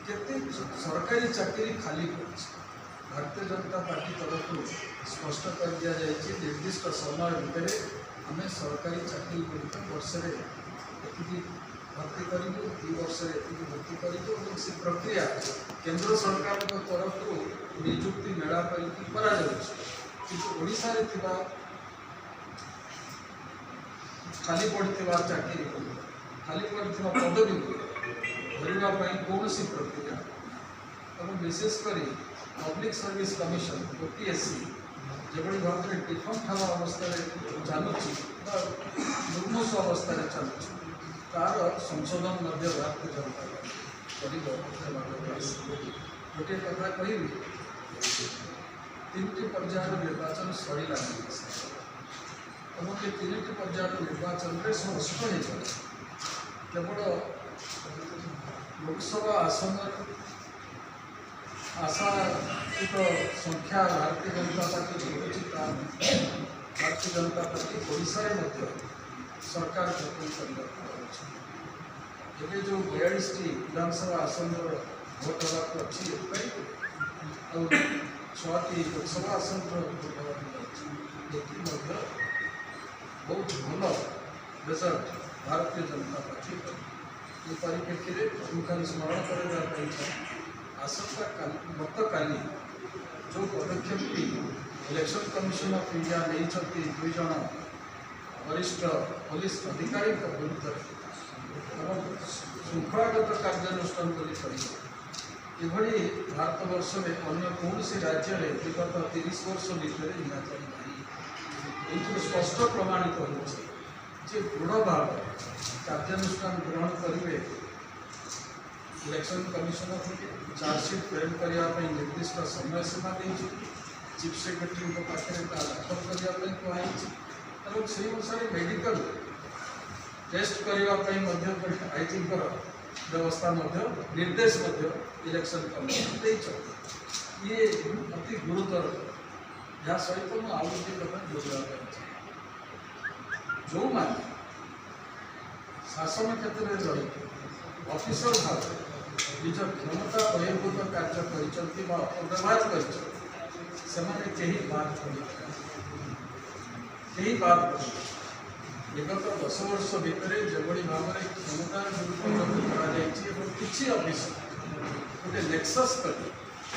केते सरकारी चाकरी खाली पड़ी। भारतीय जनता पार्टी तरफ स्पष्ट कर दि जाए निर्दिष्ट समय भितर आम सरकारी चाकरी गुड़िक वर्ष भर्ती करूँ 2 वर्ष भर्ती करूँ से प्रक्रिया केंद्र सरकार तरफ निजुक्ति मेला ओडिशा रे खाली पड़ता चाकरी खाली पड़ता पदवी भरवाई कौन प्रक्रिया और विशेषकर पब्लिक सर्विस कमिशन OPSC जो भाव में टिफन खावा अवस्था चलुची मुर्मूष अवस्था चलुची तार संशोधन भारतीय जनता पार्टी गोटे कथा कह 3टी पर्यायर निर्वाचन सरीला और 3टी पर्यायर निर्वाचन में स्पष्ट हो केवल लोकसभा आसन आशातीत संख्या भारतीय जनता पार्टी भारतीय जनता पार्टी ओडिशा सरकार गठन कर जो 42टी विधानसभा आसन भोट होगा अच्छी और 6टी लोकसभा आसन भोट होगा बहुत भल रिजल्ट भारतीय जनता पार्टी ये परिप्रेक्षी में खाली स्मरण कर आसंता गत काली जो पदक्षेप इलेक्शन कमिशन ऑफ इंडिया नहीं 2 जन वरिष्ठ पुलिस अधिकारी विरुद्ध श्रृंखलागत कार्यानुष्ठान ये भारतवर्ष में अन्य कौन राज्य में विगत 30 वर्ष भितर ये स्पष्ट प्रमाणित हो दृढ़ भाव कार्यानुष्ठान ग्रहण करेंगे इलेक्शन कमिशन चार्जसीट प्रेरण करने निर्दिष्ट समय सीमा देती चीफ सेक्रेटरी पाखे दाखल करने कहई से अनुसार मेडिकल टेस्ट करने आईजी व्यवस्था निर्देश इलेक्शन कमिशन ये अति गुरुतर या सहित मुझे आउ गोटे कथा जोड़वा जो मैंने शासन क्षेत्र में रही ऑफिसर भाव निज क्षमता बहिर्भूत कार्य अपव्यवहार कर विगत 10 वर्ष भितर जो भाव में क्षमता दुरुपयोग किसी ऑफिसर गोटे नेक्सस कर